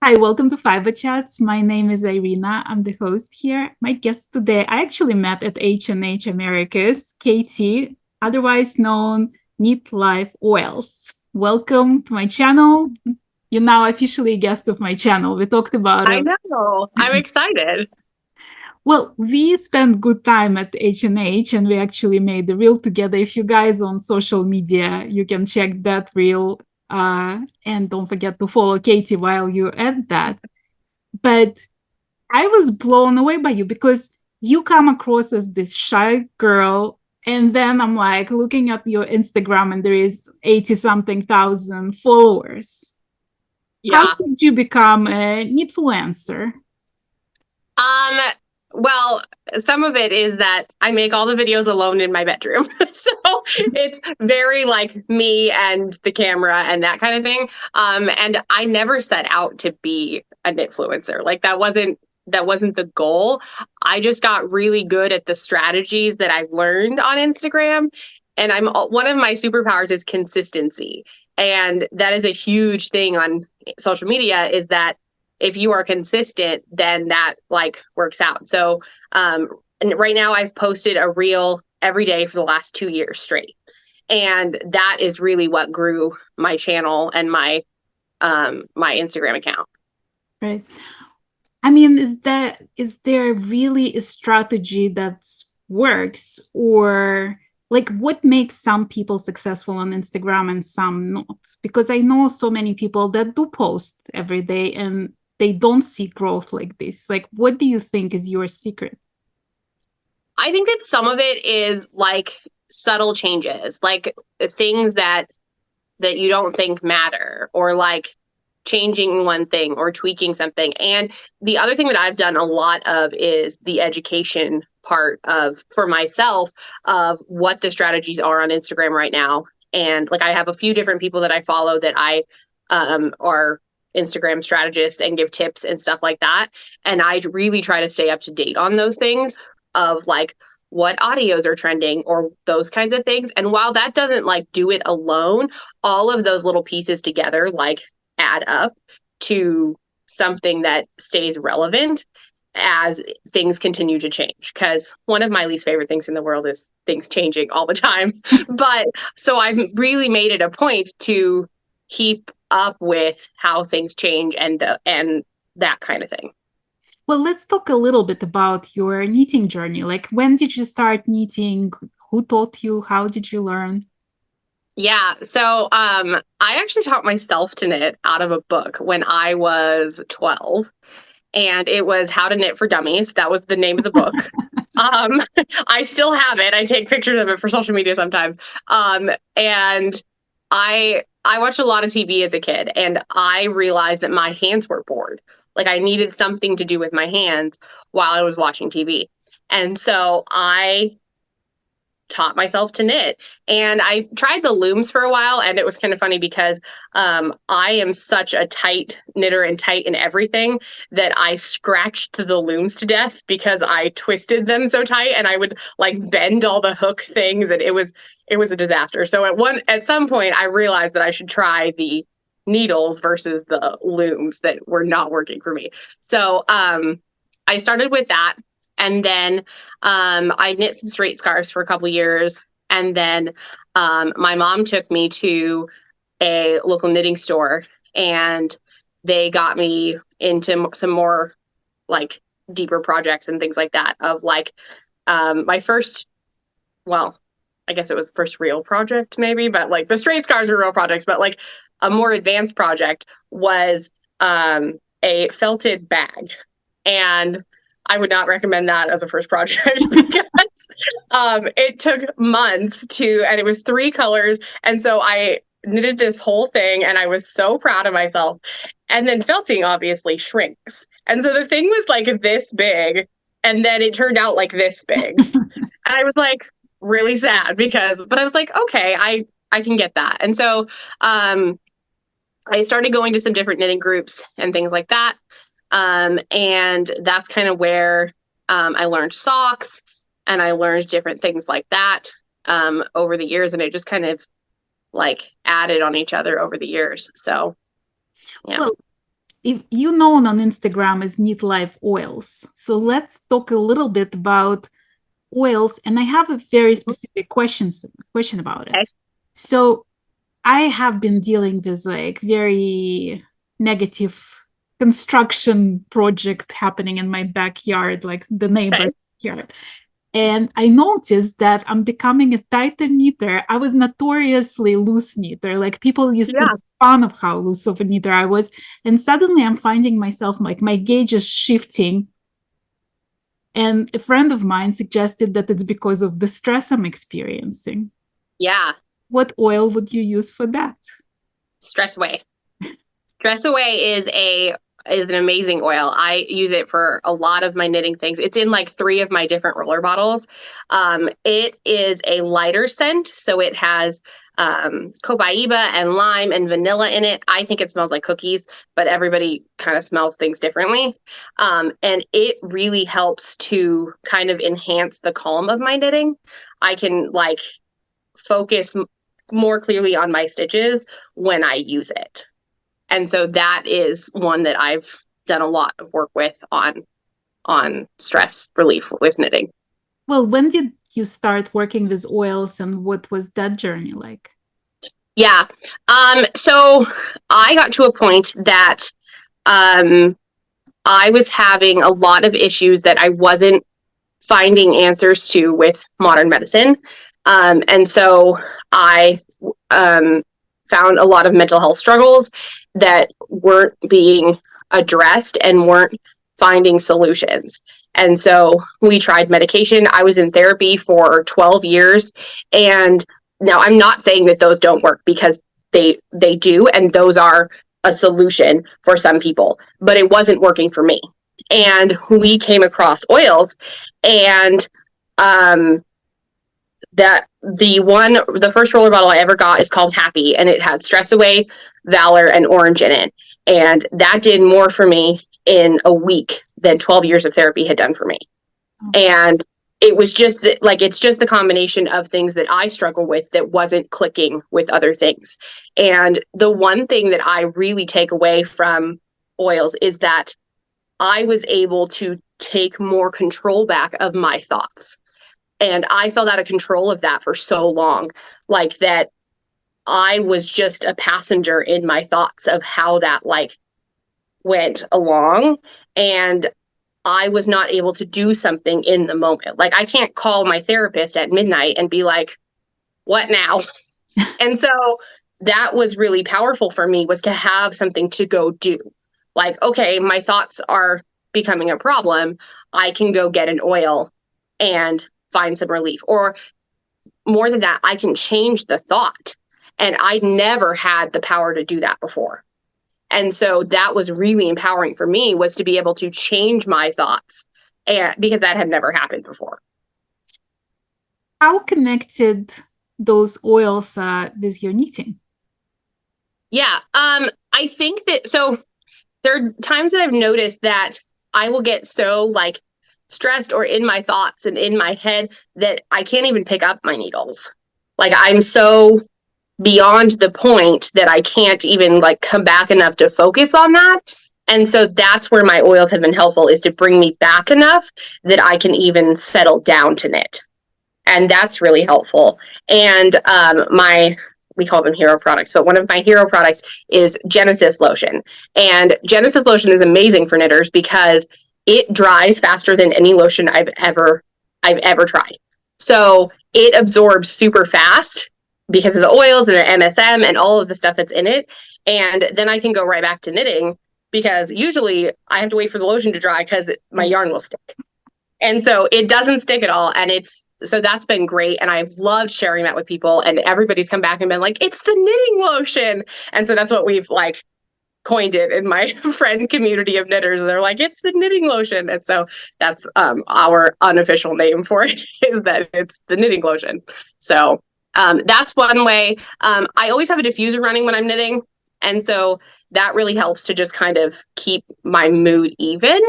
Hi, welcome to Fiberchats. My name is Irina. I'm the host here. My guest today, I actually met at H&H Americas, Katie, otherwise known Knit Life Oils. Welcome to my channel. You're now officially a guest of my channel. We talked about I it. know. I'm excited. Well, we spent good time at H&H and we actually made the reel together. If you guys on social media, you can check that reel. And don't forget to follow Katie while you're at that. But I was blown away by you because you come across as this shy girl. And then I'm like looking at your Instagram and there is 80 something thousand followers. How Yeah. did you become a Knitfluencer? Um, well, some of it is that I make all the videos alone in my bedroom. So it's very like me and the camera and that kind of thing. And I never set out to be a Knitfluencer. Like that wasn't the goal. I just got really good at the strategies that I've learned on Instagram. And one of my superpowers is consistency. And that is a huge thing on social media is that if you are consistent, then that like works out. So, and right now I've posted a reel every day for the last 2 years straight. And that is really what grew my channel and my Instagram account. Right. I mean, is there really a strategy that works, or like what makes some people successful on Instagram and some not? Because I know so many people that do post every day and they don't see growth like this. Like, what do you think is your secret? I think that some of it is like subtle changes, like things that you don't think matter, or like changing one thing or tweaking something. And the other thing that I've done a lot of is the education part of for myself of what the strategies are on Instagram right now. And like I have a few different people that I follow that I are Instagram strategists and give tips and stuff like that. And I really try to stay up to date on those things of like what audios are trending or those kinds of things. And while that doesn't like do it alone, all of those little pieces together like add up to something that stays relevant as things continue to change. Because one of my least favorite things in the world is things changing all the time. But so I've really made it a point to keep up with how things change and that kind of thing. Well, let's talk a little bit about your knitting journey. Like, when did you start knitting? Who taught you? How did you learn? Yeah. So I actually taught myself to knit out of a book when I was 12, and it was How to Knit for Dummies. That was the name of the book. Um, I still have it. I take pictures of it for social media sometimes. And I watched a lot of TV as a kid, and I realized that my hands were bored. Like I needed something to do with my hands while I was watching TV. And so I taught myself to knit. And I tried the looms for a while, and it was kind of funny because I am such a tight knitter and tight in everything that I scratched the looms to death because I twisted them so tight, and I would like bend all the hook things, and it was a disaster. So at some point I realized that I should try the needles versus the looms that were not working for me. So I started with that, and then I knit some straight scarves for a couple years. And then my mom took me to a local knitting store, and they got me into some more like deeper projects and things like that of like my first, well, I guess it was first real project maybe, but like the straight scarves are real projects, but like a more advanced project was a felted bag. And I would not recommend that as a first project because it took months and it was 3 colors. And so I knitted this whole thing and I was so proud of myself. And then felting obviously shrinks. And so the thing was like this big, and then it turned out like this big. And I was like really sad but I was like, okay, I can get that. And so I started going to some different knitting groups and things like that. And that's kind of where I learned socks and I learned different things like that over the years. And it just kind of like added on each other over the years. So, yeah. Well, if you known on Instagram as Knit Life Oils. So let's talk a little bit about oils, and I have a very specific question about it. Okay. So I have been dealing with like very negative construction project happening in my backyard, like the neighbor's Okay. yard. And I noticed that I'm becoming a tighter knitter. I was notoriously loose knitter. Like people used to Yeah. make fun of how loose of a knitter I was. And suddenly I'm finding myself like my gauge is shifting. And a friend of mine suggested that it's because of the stress I'm experiencing. Yeah. What oil would you use for that? Stress Away. Stress Away is an amazing oil. I use it for a lot of my knitting things. It's in like 3 of my different roller bottles. It is a lighter scent, so it has copaiba and lime and vanilla in it. I think it smells like cookies, but everybody kind of smells things differently. And it really helps to kind of enhance the calm of my knitting. I can like focus more clearly on my stitches when I use it. And so that is one that I've done a lot of work with on stress relief with knitting. Well, when did you start working with oils and what was that journey like? Yeah. So I got to a point that I was having a lot of issues that I wasn't finding answers to with modern medicine. And so I found a lot of mental health struggles that weren't being addressed and weren't finding solutions. And so we tried medication. I was in therapy for 12 years. And now I'm not saying that those don't work, because they do, and those are a solution for some people, but it wasn't working for me. And we came across oils, and that the first roller bottle I ever got is called Happy, and it had Stress Away, Valor, and Orange in it. And that did more for me in a week than 12 years of therapy had done for me. And it was just like, it's just the combination of things that I struggle with that wasn't clicking with other things. And the one thing that I really take away from oils is that I was able to take more control back of my thoughts. And I felt out of control of that for so long, like that I was just a passenger in my thoughts of how that like went along. And I was not able to do something in the moment. Like I can't call my therapist at midnight and be like, what now? And so that was really powerful for me, was to have something to go do. Like, okay, my thoughts are becoming a problem. I can go get an oil and find some relief. Or more than that, I can change the thought. And I never had the power to do that before. And so that was really empowering for me, was to be able to change my thoughts, and because that had never happened before. How connected those oils with your knitting? Yeah. I think that, so there are times that I've noticed that I will get so like stressed or in my thoughts and in my head that I can't even pick up my needles. Like I'm so beyond the point that I can't even like come back enough to focus on that. And so that's where my oils have been helpful, is to bring me back enough that I can even settle down to knit. And that's really helpful. And we call them hero products, but one of my hero products is Genesis lotion. And Genesis lotion is amazing for knitters because it dries faster than any lotion I've ever tried. So it absorbs super fast because of the oils and the MSM and all of the stuff that's in it. And then I can go right back to knitting, because usually I have to wait for the lotion to dry because my yarn will stick. And so it doesn't stick at all. And so that's been great. And I've loved sharing that with people, and everybody's come back and been like, it's the knitting lotion. And so that's what we've like coined it in my friend community of knitters. They're like, it's the knitting lotion. And so that's our unofficial name for it, is that it's the knitting lotion. So that's one way. I always have a diffuser running when I'm knitting. And so that really helps to just kind of keep my mood even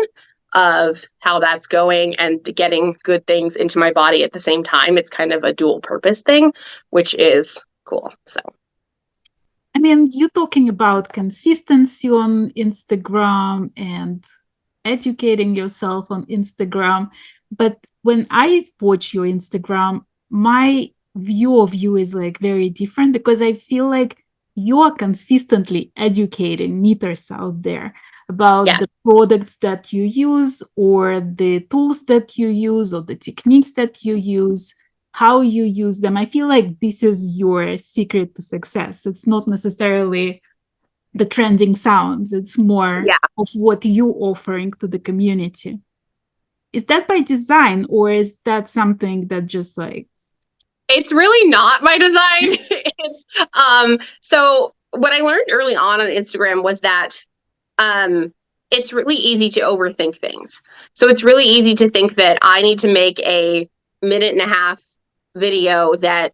of how that's going and getting good things into my body at the same time. It's kind of a dual purpose thing, which is cool. So I mean, you're talking about consistency on Instagram and educating yourself on Instagram. But when I watch your Instagram, my view of you is like very different because I feel like you are consistently educating knitters out there about Yeah. the products that you use or the tools that you use or the techniques that you use, how you use them. I feel like this is your secret to success. It's not necessarily the trending sounds, it's more Yeah. of what you're offering to the community. Is that by design or is that something that just like It's really not my design. It's so what I learned early on Instagram was that um it's really easy to overthink things. So it's really easy to think that I need to make a minute and a half video that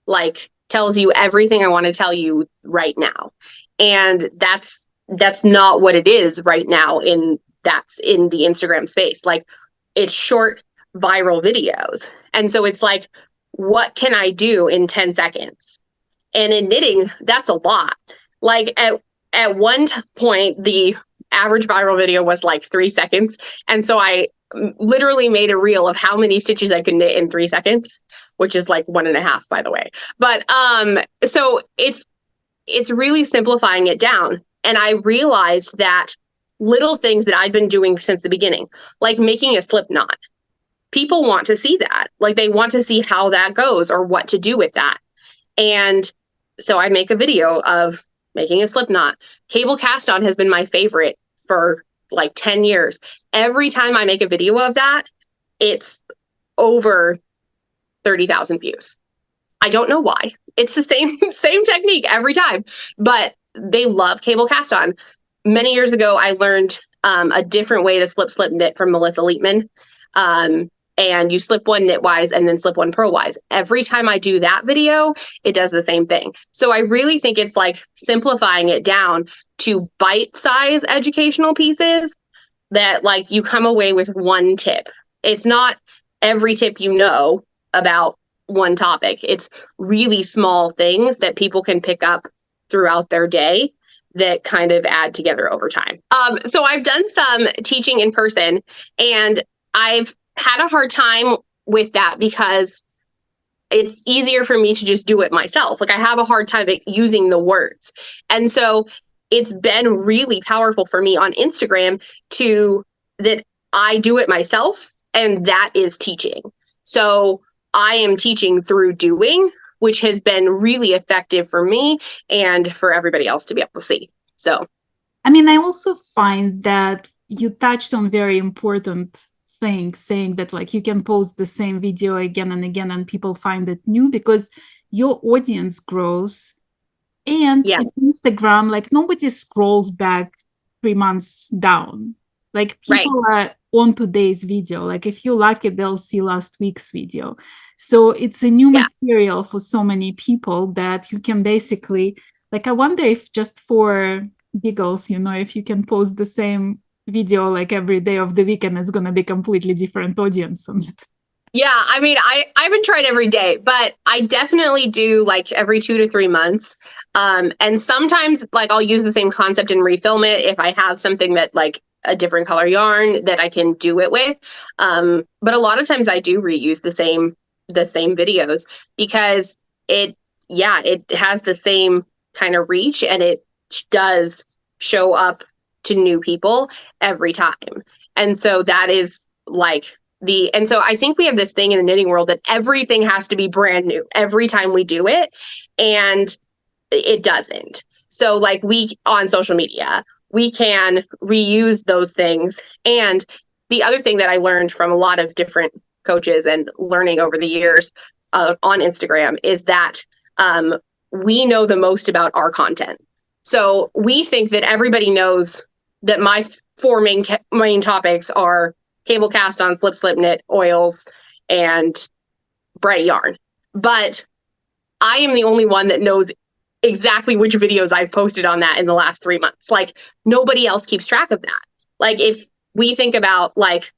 like tells you everything I want to tell you right now. And that's not what it is right now that's in the Instagram space. Like it's short viral videos. And so it's like, what can I do in 10 seconds? And in knitting, that's a lot. Like at one point, the average viral video was like 3 seconds. And so I literally made a reel of how many stitches I could knit in 3 seconds, which is like 1.5, by the way. But so it's really simplifying it down. And I realized that little things that I'd been doing since the beginning, like making a slip knot, people want to see that. Like they want to see how that goes or what to do with that. And so I make a video of making a slip knot. Cable cast on has been my favorite for like 10 years. Every time I make a video of that, it's over 30,000 views. I don't know why. It's the same technique every time, but they love cable cast on. Many years ago, I learned a different way to slip knit from Melissa Leitman. And you slip one knitwise and then slip one purlwise. Every time I do that video, it does the same thing. So I really think it's like simplifying it down to bite-size educational pieces that like you come away with one tip. It's not every tip you know about one topic. It's really small things that people can pick up throughout their day that kind of add together over time. So I've done some teaching in person and I've had a hard time with that because it's easier for me to just do it myself. Like I have a hard time using the words. And so it's been really powerful for me on Instagram that I do it myself, and that is teaching. So I am teaching through doing, which has been really effective for me and for everybody else to be able to see. So, I mean, I also find that you touched on very important things, saying that like you can post the same video again and again and people find it new because your audience grows. And yeah, in Instagram, like nobody scrolls back 3 months down. Like right. people are on today's video. Like if you're lucky, they'll see last week's video. So it's a new Yeah. material for so many people that you can basically, like, I wonder if just for giggles, if you can post the same video like every day of the week and it's going to be completely different audience on it. Yeah, I mean, I haven't tried every day, but I definitely do like every 2 to 3 months. And sometimes like I'll use the same concept and refilm it if I have something that like a different color yarn that I can do it with. But a lot of times I do reuse the same videos because it has the same kind of reach and it does show up to new people every time. And so that is like and so I think we have this thing in the knitting world that everything has to be brand new every time we do it, and it doesn't. So like on social media, we can reuse those things. And the other thing that I learned from a lot of different coaches and learning over the years on Instagram is that we know the most about our content. So we think that everybody knows that my 4 main topics are cable cast on, slip knit, oils, and bright yarn. But I am the only one that knows exactly which videos I've posted on that in the last 3 months. Like nobody else keeps track of that. Like if I think about like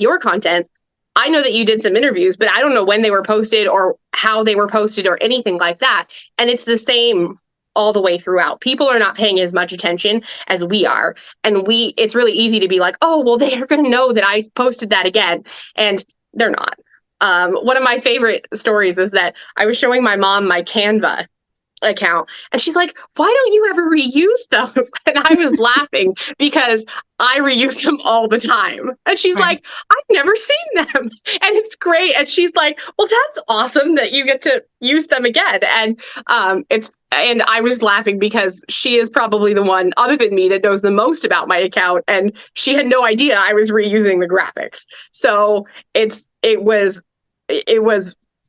your content, I know that you did some interviews, but I don't know when they were posted or how they were posted or anything like that. And it's the same all the way throughout. People are not paying as much attention as we are. And it's really easy to be like, oh, well, they're going to know that I posted that again. And they're not. One of my favorite stories is that I was showing my mom my Canva account, and she's like, why don't you ever reuse those? And I was laughing because I reuse them all the time. And she's Right. like, I've never seen them, and it's great. And she's like, well, that's awesome that you get to use them again. And and I was laughing because she is probably the one other than me that knows the most about my account, and she had no idea I was reusing the graphics. So it was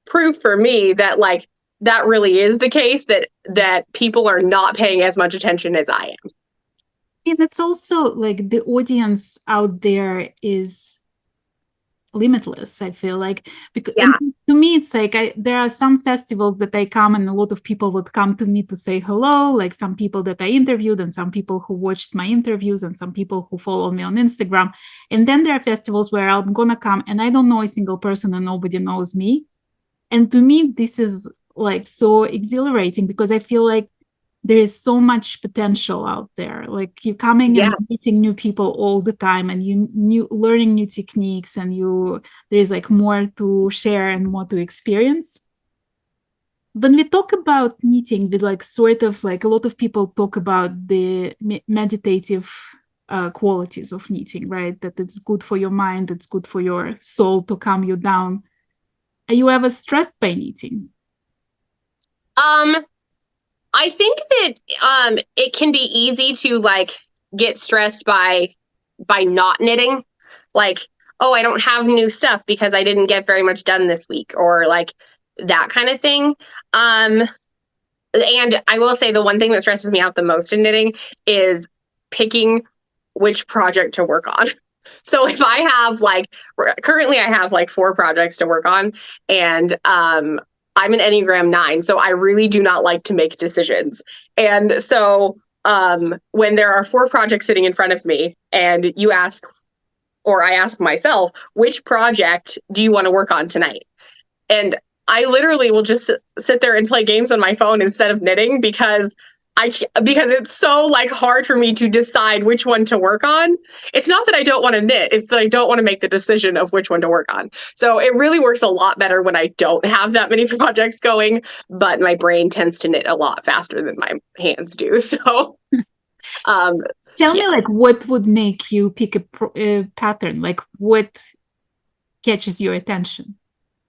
proof for me that like that really is the case, that people are not paying as much attention as I am. And it's also like the audience out there is limitless, I feel like, because to me it's like there are some festivals that I come and a lot of people would come to me to say hello, like some people that I interviewed and some people who watched my interviews and some people who follow me on Instagram. And then there are festivals where I'm gonna come and I don't know a single person and nobody knows me. And to me this is like so exhilarating because I feel like there is so much potential out there. Like you're coming and meeting new people all the time, and you learning new techniques, and there's like more to share and more to experience. When we talk about knitting, with like sort of like a lot of people talk about the meditative qualities of knitting, right? That it's good for your mind, it's good for your soul to calm you down. Are you ever stressed by knitting? I think that it can be easy to like get stressed by not knitting. Like, oh, I don't have new stuff because I didn't get very much done this week, or like that kind of thing. And I will say the one thing that stresses me out the most in knitting is picking which project to work on. So if I have like, currently I have like 4 projects to work on, and I'm an Enneagram 9, so I really do not like to make decisions. And so when there are 4 projects sitting in front of me and you ask, or I ask myself, which project do you want to work on tonight? And I literally will just sit there and play games on my phone instead of knitting because it's so like hard for me to decide which one to work on. It's not that I don't want to knit, it's that I don't want to make the decision of which one to work on. So it really works a lot better when I don't have that many projects going, but my brain tends to knit a lot faster than my hands do. So tell me, like, what would make you pick a pattern? Like, what catches your attention?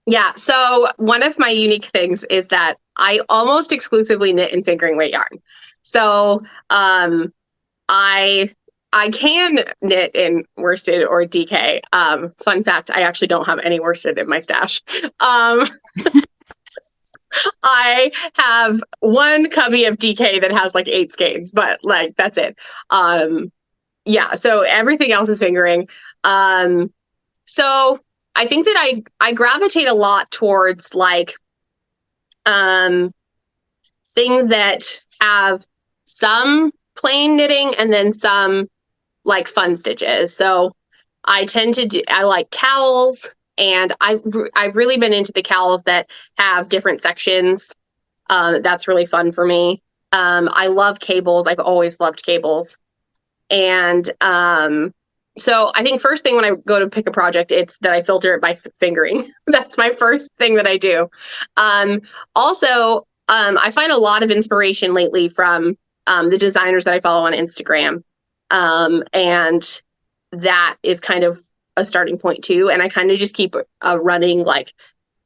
Yeah, so one of my unique things is that I almost exclusively knit in fingering weight yarn. So I can knit in worsted or DK. Fun fact, I actually don't have any worsted in my stash. I have one cubby of DK that has like 8 skeins, but like that's it. Yeah, so everything else is fingering. So I think that I gravitate a lot towards like things that have some plain knitting and then some like fun stitches. So I like cowls, and I've really been into the cowls that have different sections. That's really fun for me. I love cables. I've always loved cables. And so I think first thing when I go to pick a project, it's that I filter it by fingering. That's my first thing that I do. Also, I find a lot of inspiration lately from the designers that I follow on Instagram. And that is kind of a starting point too. And I kind of just keep a running like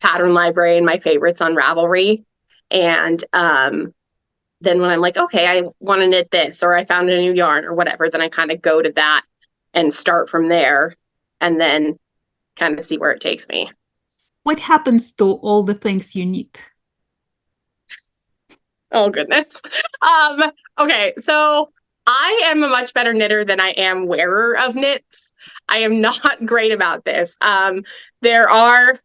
pattern library and my favorites on Ravelry. And then when I'm like, okay, I want to knit this, or I found a new yarn or whatever, then I kind of go to that and start from there, and then kind of see where it takes me. What happens to all the things you knit? Oh, goodness. Okay, so I am a much better knitter than I am wearer of knits. I am not great about this. There are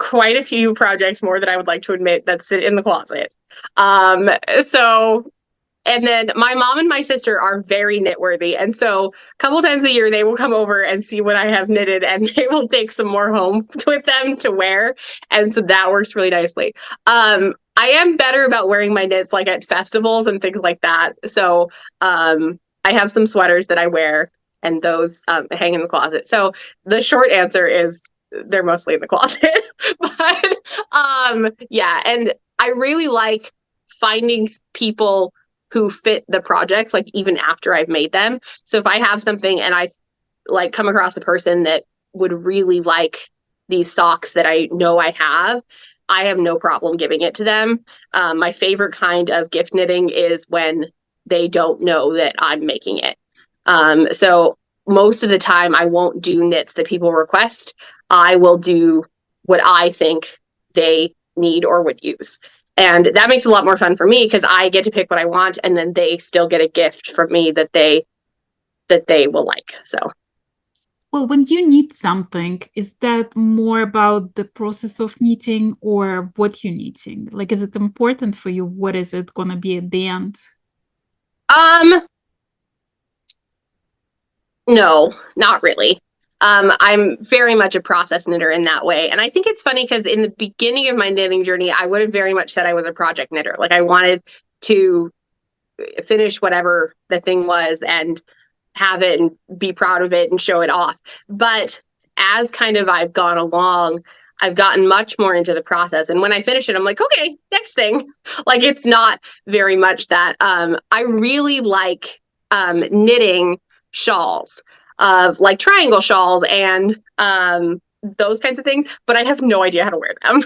quite a few projects more that I would like to admit that sit in the closet. And then my mom and my sister are very knit worthy. And so a couple times a year, they will come over and see what I have knitted, and they will take some more home with them to wear. And so that works really nicely. I am better about wearing my knits like at festivals and things like that. So I have some sweaters that I wear, and those hang in the closet. So the short answer is they're mostly in the closet. But yeah, and I really like finding people who fit the projects, like even after I've made them. So if I have something and I like come across a person that would really like these socks that I know I have no problem giving it to them. My favorite kind of gift knitting is when they don't know that I'm making it. So most of the time, I won't do knits that people request. I will do what I think they need or would use. And that makes it a lot more fun for me because I get to pick what I want, and then they still get a gift from me that they will like. So Well, when you knit something, is that more about the process of knitting or what you're knitting? Like, is it important for you? What is it going to be at the end? um no, not really. I'm very much a process knitter in that way. And I think it's funny because in the beginning of my knitting journey, I would have very much said I was a project knitter. Like I wanted to finish whatever the thing was and have it and be proud of it and show it off. But as kind of I've gone along, I've gotten much more into the process. And when I finish it, I'm like, okay, next thing. Like it's not very much that. I really like knitting shawls of like triangle shawls and those kinds of things, but I have no idea how to wear them.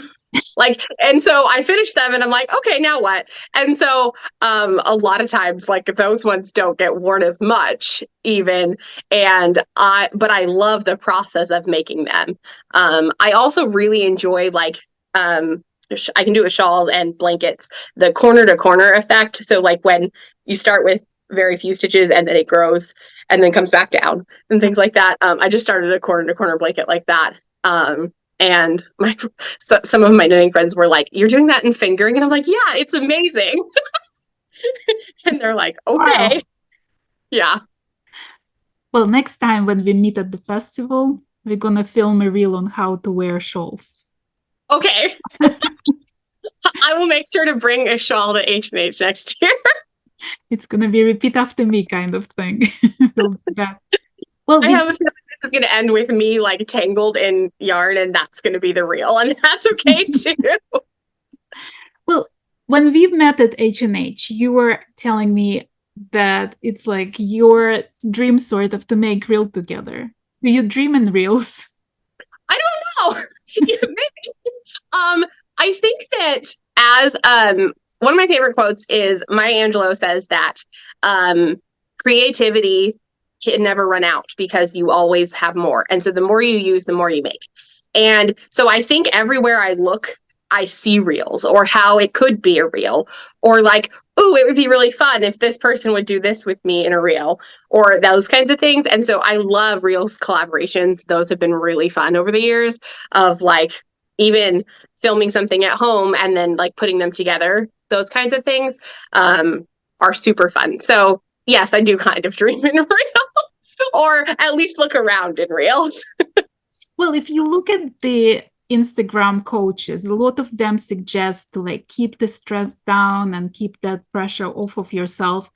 Like, and so I finished them and I'm like, okay, now what? And so a lot of times like those ones don't get worn as much even. But I love the process of making them. I also really enjoy like I can do it with shawls and blankets, the corner to corner effect. So like when you start with very few stitches and then it grows and then comes back down and things like that. I just started a corner to corner blanket like that. And some of my knitting friends were like, "You're doing that in fingering?" And I'm like, "Yeah, it's amazing." And they're like, Wow. "Okay, yeah, Well, next time when we meet at the festival, we're going to film a reel on how to wear shawls. okay." I will make sure to bring a shawl to H&H next year. It's going to be repeat after me kind of thing. Well, I have a feeling this is going to end with me like tangled in yarn, and that's going to be the reel, and that's okay too. well, when we met at H&H, you were telling me that it's like your dream sort of to make reel together. Do you dream in reels? I don't know. Yeah, maybe. I think that as one of my favorite quotes is Maya Angelou says that creativity can never run out because you always have more. And so the more you use, the more you make. And so I think everywhere I look, I see reels or how it could be a reel or like, oh, it would be really fun if this person would do this with me in a reel or those kinds of things. And so I love reels collaborations. Those have been really fun over the years of like even filming something at home and then like putting them together. Those kinds of things are super fun. So yes, I do kind of dream in reels or at least look around in reels. Well, if you look at the Instagram coaches, a lot of them suggest to like keep the stress down and keep that pressure off of yourself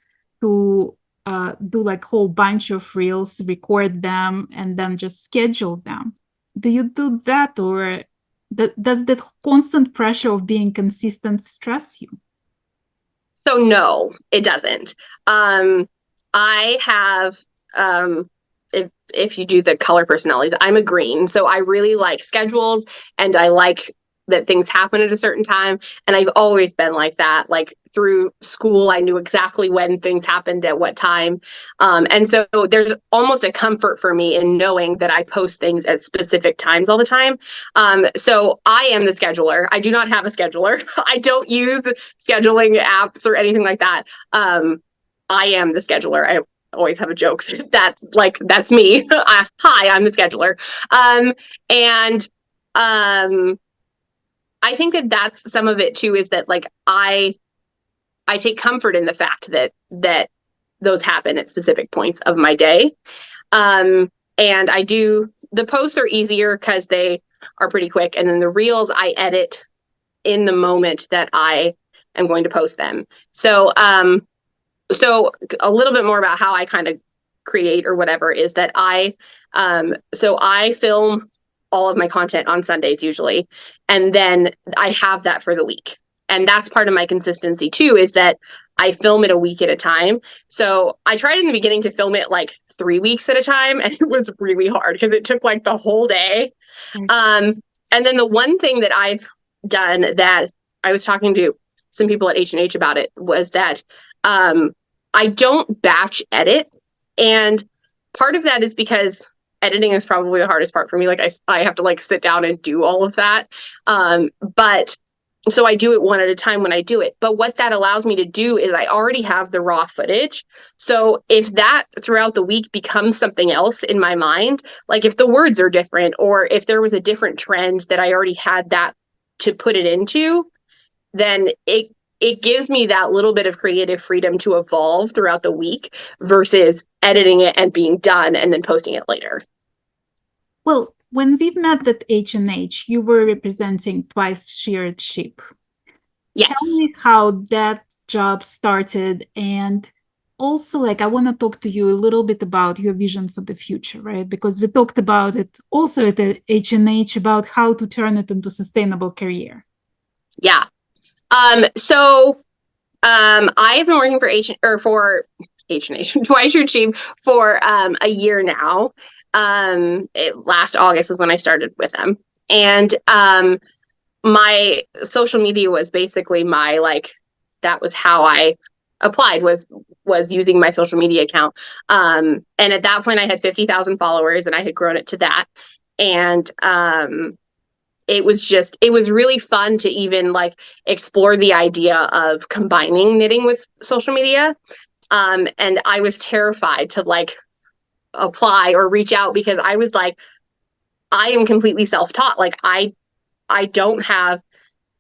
to do like whole bunch of reels, record them, and then just schedule them. Do you do that, or does that constant pressure of being consistent stress you? So no, it doesn't. I have if you do the color personalities, I'm a green. So I really like schedules and I like that things happen at a certain time. And I've always been like that. Like through school, I knew exactly when things happened at what time. And so there's almost a comfort for me in knowing that I post things at specific times all the time. So I am the scheduler. I do not have a scheduler. I don't use scheduling apps or anything like that. I am the scheduler. I always have a joke that's me. Hi, I'm the scheduler. And I think that that's some of it too, is that like I take comfort in the fact that those happen at specific points of my day. And I do the posts are easier because they are pretty quick, and then the reels I edit in the moment that I am going to post them. So so a little bit more about how I kind of create or whatever is that I film all of my content on Sundays usually, and then I have that for the week. And that's part of my consistency too, is that I film it a week at a time. So I tried in the beginning to film it like 3 weeks at a time, and it was really hard because it took like the whole day. And then the one thing that I've done that I was talking to some people at H&H about it was that I don't batch edit. And part of that is because editing is probably the hardest part for me. Like I have to like sit down and do all of that. But so I do it one at a time when I do it. But what that allows me to do is I already have the raw footage. So if that throughout the week becomes something else in my mind, like if the words are different or if there was a different trend that I already had that to put it into, then it gives me that little bit of creative freedom to evolve throughout the week versus editing it and being done and then posting it later. Well, when we met at H&H, you were representing Twice Sheared Sheep. Yes. Tell me how that job started, and also like I want to talk to you a little bit about your vision for the future, right? Because we talked about it also at the H&H about how to turn it into a sustainable career. Yeah. So I have been working for H&H Twice Sheared Sheep for a year now. Last August was when I started with them. And my social media was basically my that was how I applied was using my social media account. And at that point I had 50,000 followers and I had grown it to that. And it was really fun to even explore the idea of combining knitting with social media. And I was terrified to apply or reach out because I was I am completely self-taught. I don't have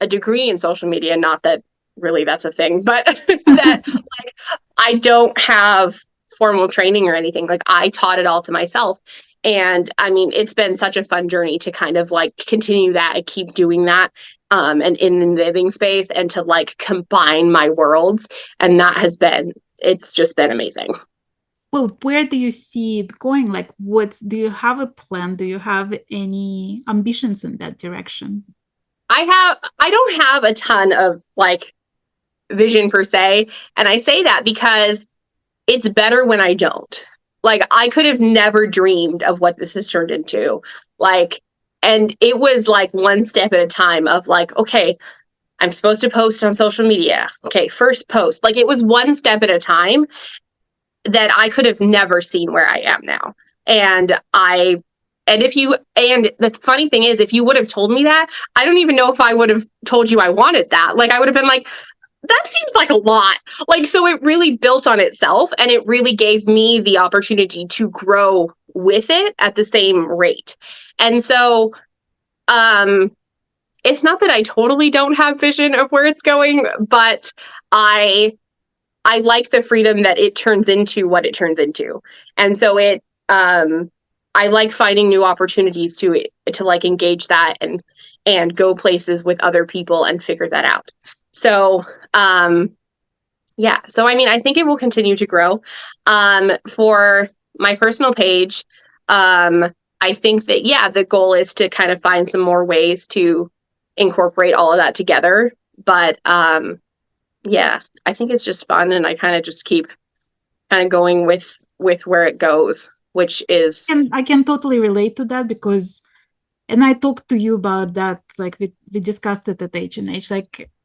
a degree in social media, not that really that's a thing, but that I don't have formal training or anything. I taught it all to myself. And I mean, it's been such a fun journey to kind of continue that and keep doing that. And in the knitting space and to combine my worlds. And it's just been amazing. Well, where do you see it going? Do you have a plan? Do you have any ambitions in that direction? I don't have a ton of vision per se. And I say that because it's better when I don't. I could have never dreamed of what this has turned into. And it was one step at a time of okay, I'm supposed to post on social media. Okay, first post. It was one step at a time that I could have never seen where I am now. And the funny thing is, if you would have told me that, I don't even know if I would have told you I wanted that. I would have been that seems like a lot. So it really built on itself and it really gave me the opportunity to grow with it at the same rate. And so, it's not that I totally don't have vision of where it's going, but I like the freedom that it turns into what it turns into. And so I like finding new opportunities to engage that and go places with other people and figure that out. So, yeah. So, I mean, I think it will continue to grow. For my personal page, I think that, the goal is to kind of find some more ways to incorporate all of that together. But, yeah, I think it's just fun. And I kind of just keep kind of going with where it goes, which is. And I can totally relate to that because, and I talked to you about that, we discussed it at H&H,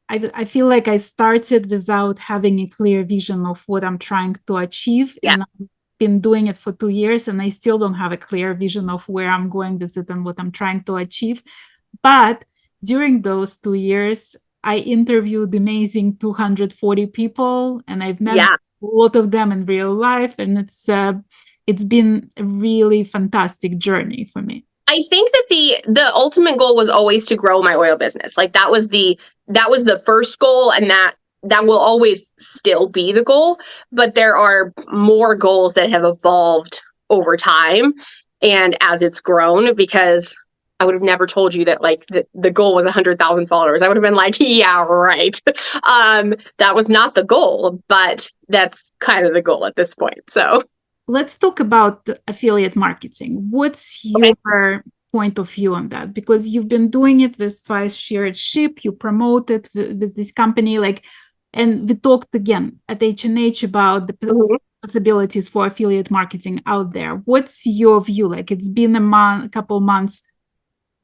I feel like I started without having a clear vision of what I'm trying to achieve. Yeah. And I've been doing it for 2 years and I still don't have a clear vision of where I'm going with it and what I'm trying to achieve. But during those 2 years, I interviewed amazing 240 people and I've met a lot of them in real life. And it's been a really fantastic journey for me. I think that the ultimate goal was always to grow my oil business. That was the first goal, and that will always still be the goal. But there are more goals that have evolved over time and as it's grown, because I would have never told you that like the goal was 100,000 followers. I would have been like, yeah, right. That was not the goal, but that's kind of the goal at this point. So let's talk about affiliate marketing. What's okay. your point of view on that? Because you've been doing it with Twice Shared Ship, you promote it with this company, like, and we talked again at H&H about the possibilities for affiliate marketing out there. What's your view? Like, it's been a couple months.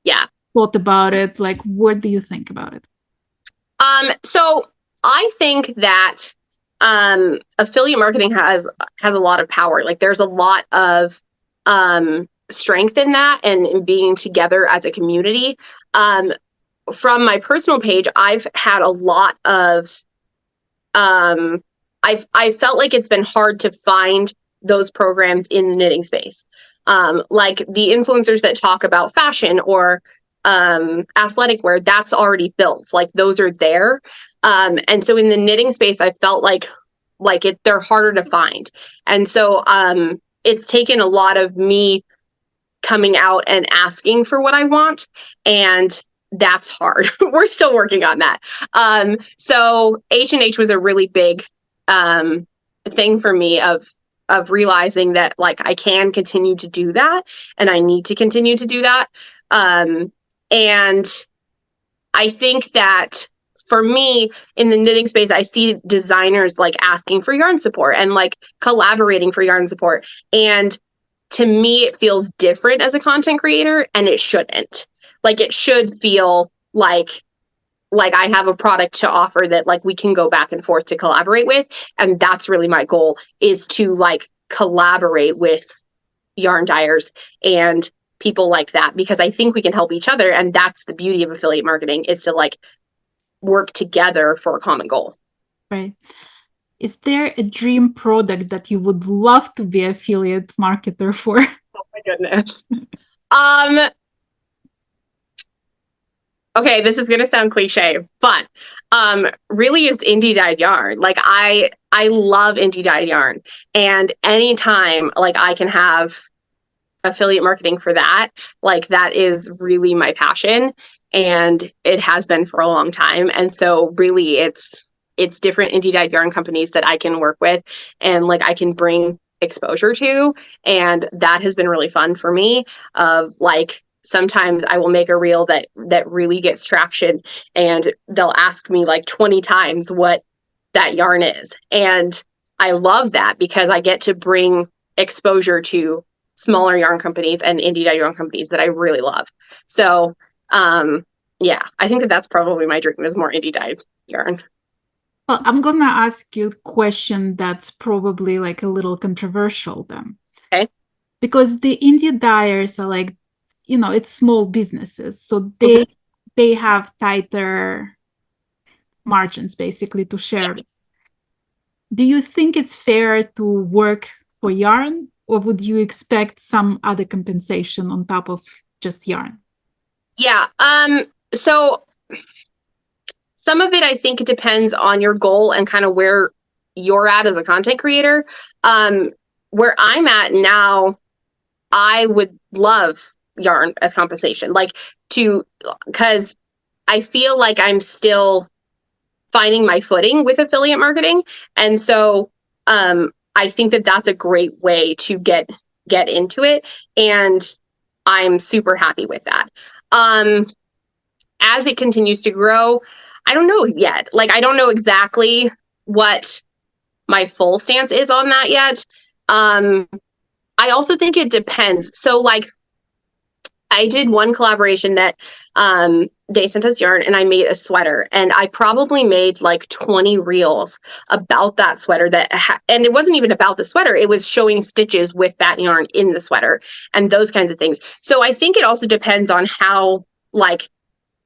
Yeah. Thought about it. Like, what do you think about it? So I think that affiliate marketing has a lot of power. Like there's a lot of strength in that and in being together as a community. From my personal page, I've had a lot of I felt like it's been hard to find those programs in the knitting space. Like the influencers that talk about fashion or athletic wear, that's already built. Like those are there. And so in the knitting space, I felt like they're harder to find. And so it's taken a lot of me coming out and asking for what I want, and that's hard. We're still working on that. So H&H was a really big thing for me of realizing that like I can continue to do that and I need to continue to do that. And I think that for me in the knitting space, I see designers like asking for yarn support and like collaborating for yarn support. And to me, it feels different as a content creator, and it shouldn't. Like it should feel like I have a product to offer that like we can go back and forth to collaborate with. And that's really my goal, is to like collaborate with yarn dyers and people like that, because I think we can help each other. And that's the beauty of affiliate marketing, is to like work together for a common goal. Right. Is there a dream product that you would love to be affiliate marketer for? Oh my goodness. Okay, this is gonna sound cliche, but really it's indie dyed yarn. Like I love indie dyed yarn, and anytime like I can have affiliate marketing for that, like that is really my passion, and it has been for a long time. And so really it's different indie dyed yarn companies that I can work with and like I can bring exposure to, and that has been really fun for me. Of like sometimes I will make a reel that really gets traction, and they'll ask me like 20 times what that yarn is, and I love that because I get to bring exposure to smaller yarn companies and indie dyed yarn companies that I really love. So yeah, I think that that's probably my dream, is more indie dyed yarn. Well, I'm gonna ask you a question that's probably like a little controversial then. Okay. Because the indie dyers are like, it's small businesses, so they have tighter margins basically to share. Yeah. Do you think it's fair to work for yarn, or would you expect some other compensation on top of just yarn? Yeah. So some of it, I think it depends on your goal and kind of where you're at as a content creator. Where I'm at now, I would love yarn as compensation, like because I feel like I'm still finding my footing with affiliate marketing. And so I think that that's a great way to get into it. And I'm super happy with that. As it continues to grow, I don't know yet. Like, I don't know exactly what my full stance is on that yet. I also think it depends. So like I did one collaboration that they sent us yarn, and I made a sweater, and I probably made like 20 reels about that sweater and it wasn't even about the sweater. It was showing stitches with that yarn in the sweater and those kinds of things. So I think it also depends on how like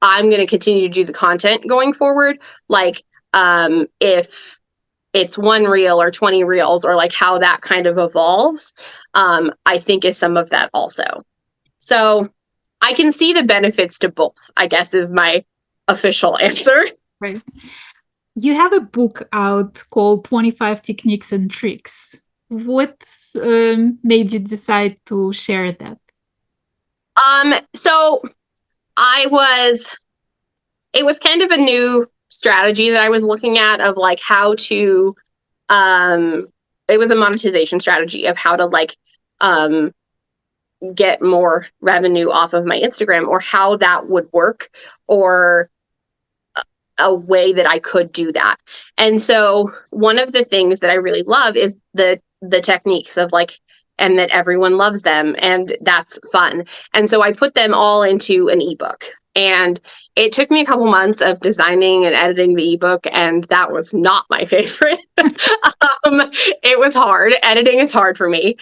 I'm going to continue to do the content going forward. Like if it's one reel or 20 reels, or like how that kind of evolves, I think is some of that also. So I can see the benefits to both, I guess, is my official answer. Right. You have a book out called 25 Techniques and Tricks. What made you decide to share that? So I was, it was kind of a new strategy that I was looking at of like how to, um, it was a monetization strategy of how to like, um, get more revenue off of my Instagram or how that would work or a way that I could do that. And so one of the things that I really love is the techniques of like and that everyone loves them and that's fun. And so I put them all into an ebook. And it took me a couple months of designing and editing the ebook, and that was not my favorite. It was hard. Editing is hard for me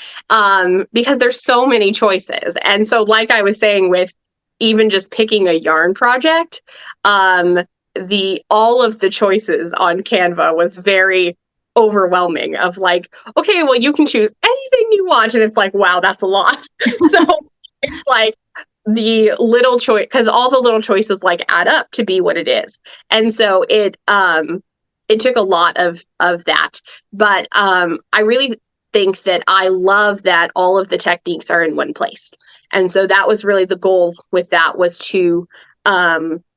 because there's so many choices. And so, like I was saying, with even just picking a yarn project, um, the all of the choices on Canva was very overwhelming of like, okay, well, you can choose anything you want. And it's like, wow, that's a lot. So it's like the little choice, because all the little choices like add up to be what it is. And so it took a lot of that. But I really think that I love that all of the techniques are in one place. And so that was really the goal with that, was to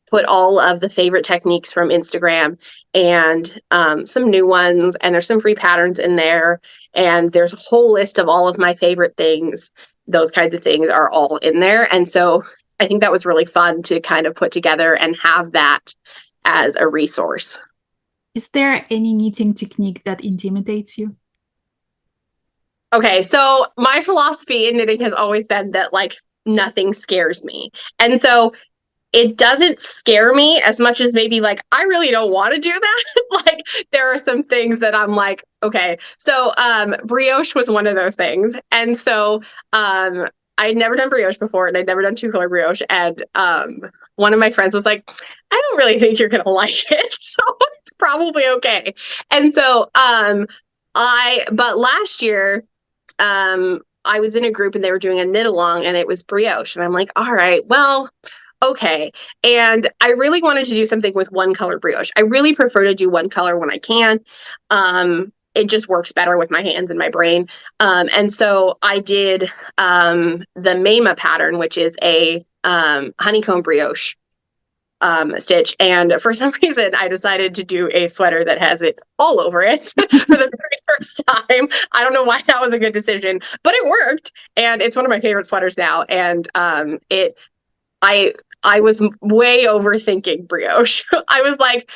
put all of the favorite techniques from Instagram and some new ones. And there's some free patterns in there. And there's a whole list of all of my favorite things. Those kinds of things are all in there. And so I think that was really fun to kind of put together and have that as a resource. Is there any knitting technique that intimidates you? Okay, so my philosophy in knitting has always been that like nothing scares me. And so it doesn't scare me as much as maybe like I really don't want to do that. Like there are some things that I'm like, okay. So brioche was one of those things. And so I'd never done brioche before, and I'd never done two color brioche. And one of my friends was like, I don't really think you're gonna like it. So it's probably okay. And so but last year, I was in a group and they were doing a knit along and it was brioche. And I'm like, all right, well, okay. And I really wanted to do something with one color brioche. I really prefer to do one color when I can. It just works better with my hands and my brain. And so I did the Mema pattern, which is a honeycomb brioche stitch. And for some reason, I decided to do a sweater that has it all over it for the very first time. I don't know why that was a good decision, but it worked. And it's one of my favorite sweaters now. And I was way overthinking brioche. I was like,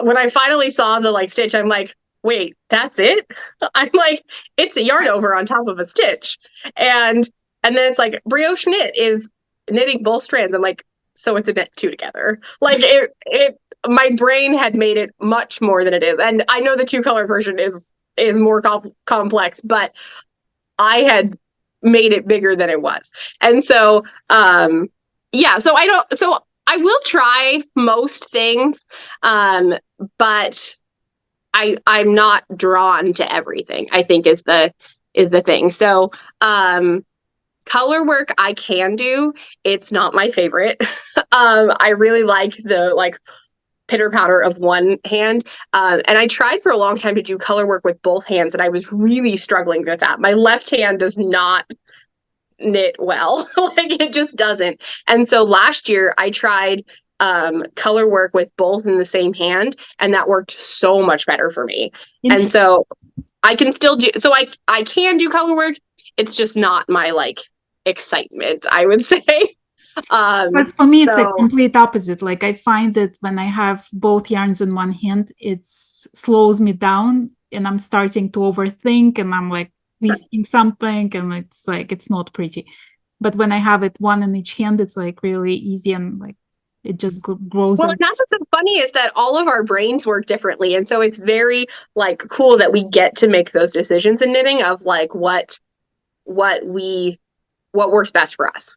when I finally saw the like stitch, I'm like, wait, that's it? I'm like, it's a yarn over on top of a stitch. And then it's like brioche knit is knitting both strands. I'm like, so it's a knit two together. Like it my brain had made it much more than it is. And I know the two color version is more complex, but I had made it bigger than it was. And so yeah, so I will try most things, but I'm not drawn to everything, I think is the thing. So color work I can do. It's not my favorite. I really like the like pitter patter of one hand. And I tried for a long time to do color work with both hands, and I was really struggling with that. My left hand does not knit well. Like it just doesn't. And so last year I tried color work with both in the same hand, and that worked so much better for me. And so I can still do, so I can do color work. It's just not my like excitement, I would say. Because for me, it's a complete opposite. Like I find that when I have both yarns in one hand, it slows me down and I'm starting to overthink and I'm like wasting something and it's like, it's not pretty. But when I have it one in each hand, it's like really easy and like it just grows. Well, and that's what's so funny is that all of our brains work differently. And so it's very like cool that we get to make those decisions in knitting of like what works best for us.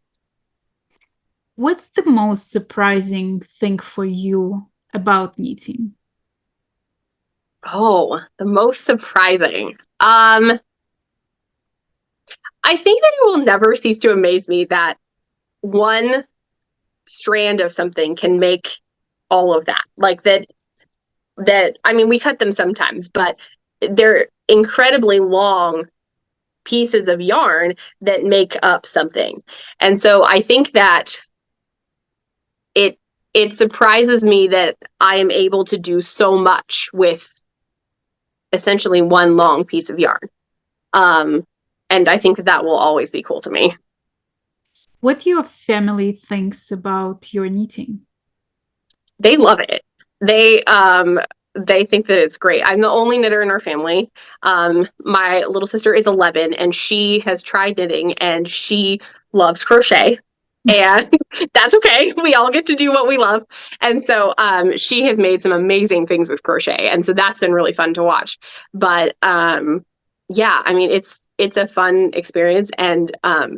What's the most surprising thing for you about knitting? Oh, the most surprising. I think that it will never cease to amaze me that one strand of something can make all of that. Like that I mean, we cut them sometimes, but they're incredibly long pieces of yarn that make up something. And so I think that it it surprises me that I am able to do so much with essentially one long piece of yarn. And I think that that will always be cool to me. What your family thinks about your knitting? They love it. They think that it's great. I'm the only knitter in our family. My little sister is 11 and she has tried knitting and she loves crochet. And that's okay. We all get to do what we love. And so she has made some amazing things with crochet. And so that's been really fun to watch. But yeah, I mean it's a fun experience and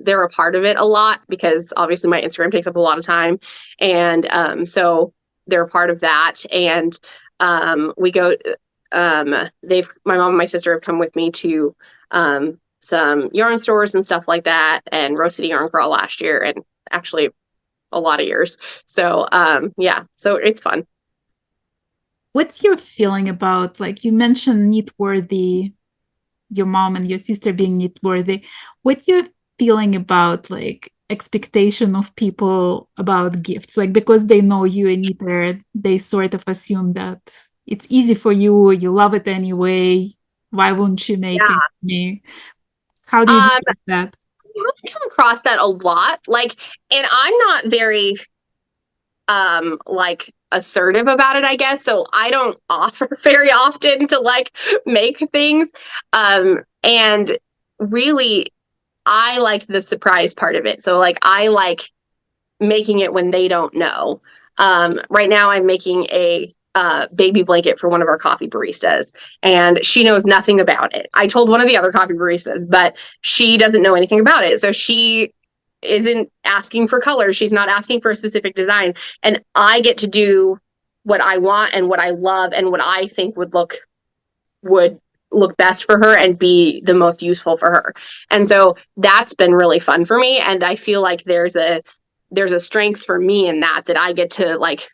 they're a part of it a lot because obviously my Instagram takes up a lot of time. And so they're a part of that. And we go my mom and my sister have come with me to some yarn stores and stuff like that, and Rose City Yarn Crawl last year, and actually a lot of years. So yeah, so it's fun. What's your feeling about, like you mentioned Knitworthy, your mom and your sister being Knitworthy? What's your feeling about like expectation of people about gifts? Like because they know you a knitter, they sort of assume that it's easy for you, you love it anyway. Why wouldn't you make it Yeah. for me? How do you deal Um, with that? I've come across that a lot. Like, and I'm not very like assertive about it, I guess. So I don't offer very often to like make things. And really I like the surprise part of it. So like I like making it when they don't know. Right now I'm making a baby blanket for one of our coffee baristas, and she knows nothing about it. I told one of the other coffee baristas, but she doesn't know anything about it. So she isn't asking for colors. She's not asking for a specific design. And I get to do what I want and what I love and what I think would look best for her and be the most useful for her. And so that's been really fun for me. And I feel like there's a strength for me in that I get to like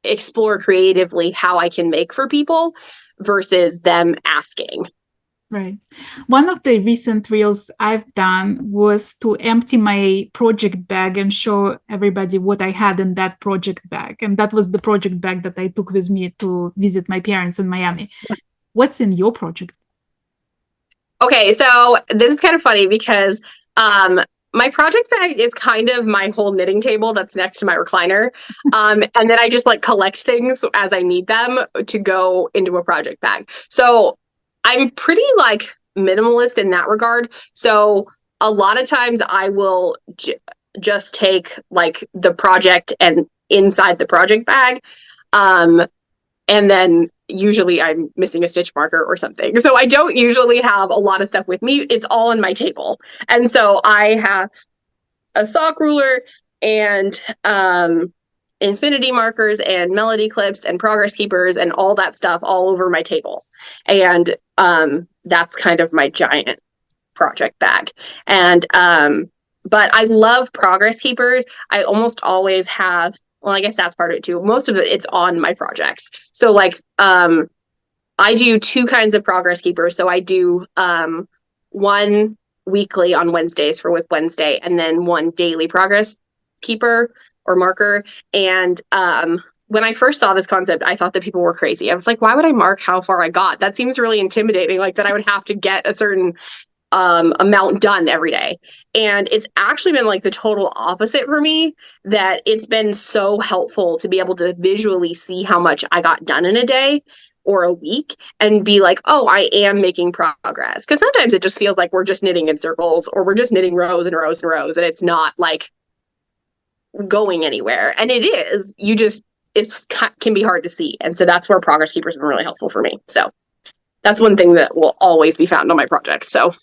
explore creatively how I can make for people versus them asking. Right. One of the recent reels I've done was to empty my project bag and show everybody what I had in that project bag. And that was the project bag that I took with me to visit my parents in Miami. What's in your project? Okay, so this is kind of funny because my project bag is kind of my whole knitting table that's next to my recliner. And then I just like collect things as I need them to go into a project bag. So I'm pretty like minimalist in that regard. So a lot of times I will just take like the project and inside the project bag. Um, and then usually I'm missing a stitch marker or something. So I don't usually have a lot of stuff with me. It's all in my table. And so I have a sock ruler and infinity markers and melody clips and progress keepers and all that stuff all over my table. And that's kind of my giant project bag. And but I love progress keepers. I almost always have, well, I guess that's part of it too. Most of it, it's on my projects. So like I do two kinds of progress keepers. So I do one weekly on Wednesdays for Whip Wednesday, and then one daily progress keeper or marker. And when I first saw this concept, I thought that people were crazy. I was like, why would I mark how far I got? That seems really intimidating, like that I would have to get a certain amount done every day. And it's actually been like the total opposite for me, that it's been so helpful to be able to visually see how much I got done in a day or a week and be like, oh, I am making progress. Because sometimes it just feels like we're just knitting in circles or we're just knitting rows and rows and rows, and it's not like going anywhere. And it is, you just, it's can be hard to see. And so that's where progress keepers have been really helpful for me. So that's one thing that will always be found on my projects. So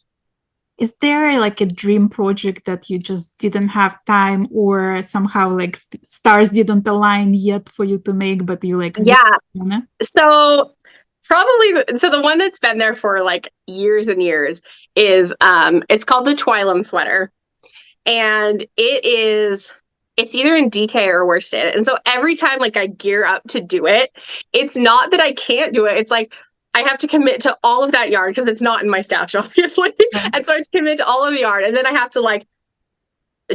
Is there like a dream project that you just didn't have time, or somehow like stars didn't align yet for you to make, but you like really yeah, wanna? so probably, so the one that's been there for like years and years is it's called the Twilum sweater. And it's either in DK or worsted. And so every time like I gear up to do it, it's not that I can't do it. It's like I have to commit to all of that yarn because it's not in my stash, obviously. Right. And so I have to commit to all of the yarn. And then I have to like,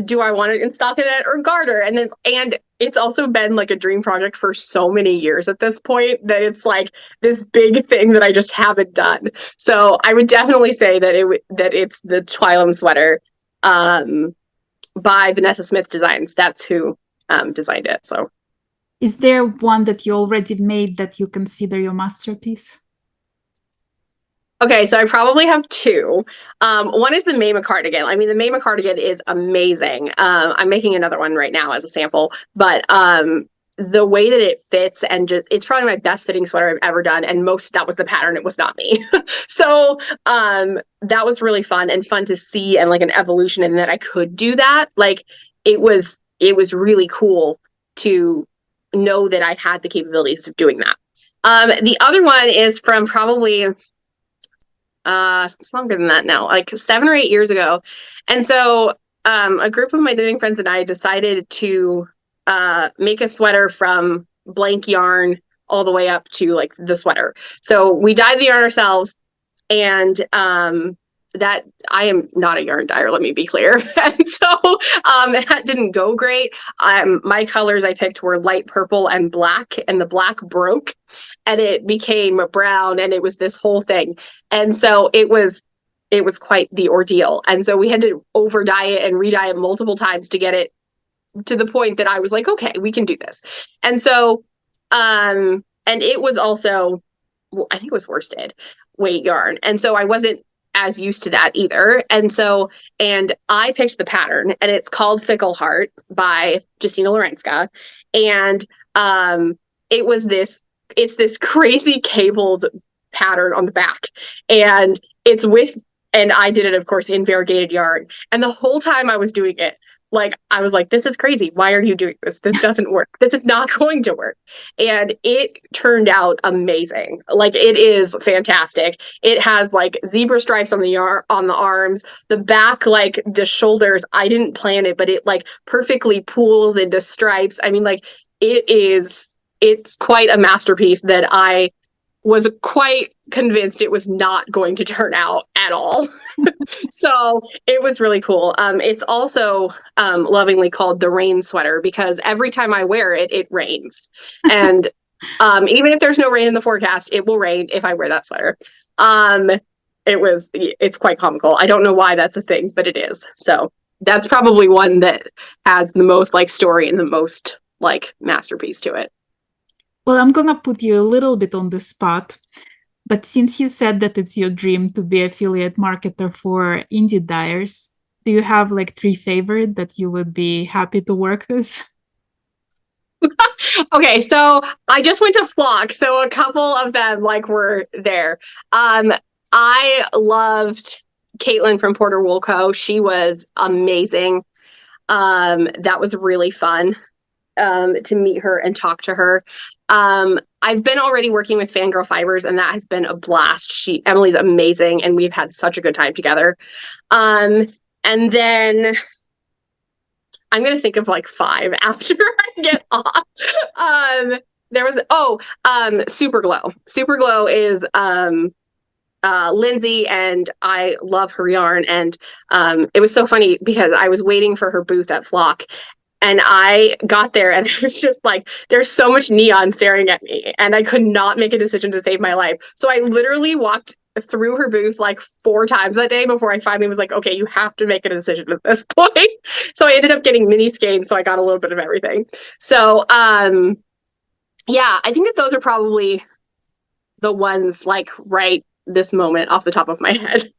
do I want it in stockinette or garter? And it's also been like a dream project for so many years at this point that it's like this big thing that I just haven't done. So I would definitely say that it's the Twilum sweater by Vanessa Smith Designs. That's who designed it. So is there one that you already made that you consider your masterpiece? okay, so I probably have two. One is the Mayma cardigan. I mean, the Mayma cardigan is amazing. I'm making another one right now as a sample, but the way that it fits and just it's probably my best fitting sweater I've ever done. And that was the pattern. It was not me. So that was really fun to see and like an evolution and that I could do that. Like it was really cool to know that I had the capabilities of doing that. The other one is from probably it's longer than that now, like 7 or 8 years ago. And so a group of my knitting friends and I decided to make a sweater from blank yarn all the way up to like the sweater. So we dyed the yarn ourselves, and that I am not a yarn dyer, let me be clear. And so that didn't go great. My colors I picked were light purple and black, and the black broke and it became brown, and it was this whole thing. And so it was quite the ordeal. And so we had to over dye it and re-dye it multiple times to get it to the point that I was like, okay, we can do this. And so and it was also, I think it was worsted weight yarn. And so I wasn't as used to that either. And I picked the pattern, and it's called Fickle Heart by Justina Lorenska. And it's this crazy cabled pattern on the back. And I did it, of course, in variegated yarn. And the whole time I was doing it, like, I was like, this is crazy. Why are you doing this? This doesn't work. This is not going to work. And it turned out amazing. Like, it is fantastic. It has like zebra stripes on the arms, the back, like the shoulders. I didn't plan it, but it like perfectly pools into stripes. I mean, like it's quite a masterpiece that I was quite convinced it was not going to turn out at all. So it was really cool. It's also lovingly called the rain sweater because every time I wear it, it rains. And even if there's no rain in the forecast, it will rain if I wear that sweater. It's quite comical. I don't know why that's a thing, but it is. So that's probably one that has the most like story and the most like masterpiece to it. Well, I'm gonna put you a little bit on the spot, but since you said that it's your dream to be affiliate marketer for indie dyers, do you have like 3 favorite that you would be happy to work with? Okay, so I just went to Flock, so a couple of them like were there. I loved Caitlin from Porter Wool Co. She was amazing. That was really fun to meet her and talk to her. I've been already working with Fangirl Fibers, and that has been a blast. Emily's amazing, and we've had such a good time together. And then I'm gonna think of like 5 after I get off. There was Superglow. Superglow is Lindsay, and I love her yarn. And it was so funny because I was waiting for her booth at Flock. And I got there and it was just like, there's so much neon staring at me, and I could not make a decision to save my life. So I literally walked through her booth like 4 times that day before I finally was like, okay, you have to make a decision at this point. So I ended up getting mini skeins, so I got a little bit of everything. So yeah, I think that those are probably the ones like right this moment off the top of my head.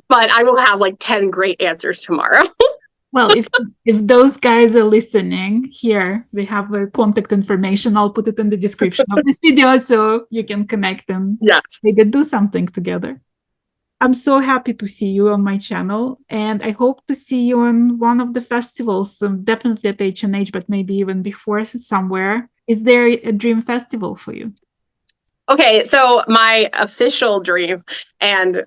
But I will have like 10 great answers tomorrow. Well, if those guys are listening, here we have contact information. I'll put it in the description of this video so you can connect and Yes. maybe do something together. I'm so happy to see you on my channel, and I hope to see you on one of the festivals, definitely at H&H, but maybe even before somewhere. Is there a dream festival for you? Okay, so my official dream, and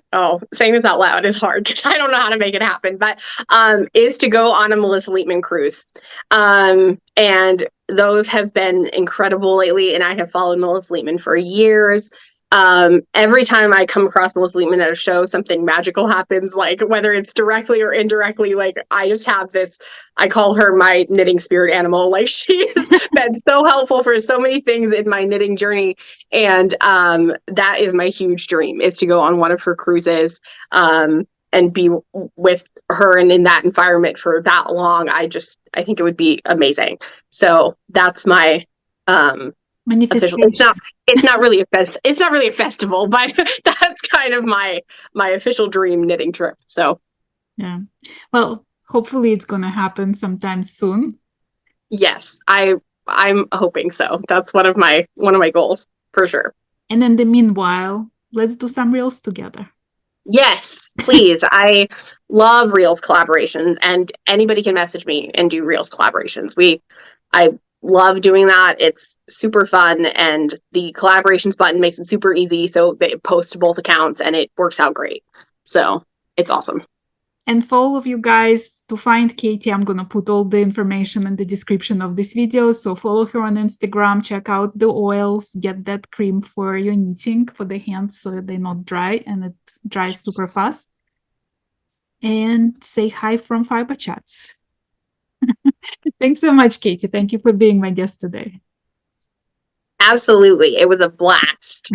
saying this out loud is hard because I don't know how to make it happen, but is to go on a Melissa Leitman cruise. And those have been incredible lately, and I have followed Melissa Leitman for years. every time I come across Melissa Leitman at a show, something magical happens, like whether it's directly or indirectly. Like I just have this, I call her my knitting spirit animal. Like she's been so helpful for so many things in my knitting journey. And that is my huge dream, is to go on one of her cruises and be with her and in that environment for that long. I think it would be amazing. So that's my official. It's not really a festival, but that's kind of my official dream knitting trip. So yeah, well, hopefully it's gonna happen sometime soon. Yes, I'm hoping so. That's one of my goals for sure. And in the meanwhile, let's do some reels together. Yes, please. I love Reels collaborations, and anybody can message me and do Reels collaborations. I love doing that. It's super fun, and the collaborations button makes it super easy, so they post to both accounts, and it works out great. So it's awesome. And for all of you guys, to find Katie, I'm going to put all the information in the description of this video. So follow her on Instagram, check out the oils, get that cream for your knitting for the hands so they're not dry and it dries super fast. And say hi from Fiberchats. Thanks so much, Katie. Thank you for being my guest today. Absolutely. It was a blast.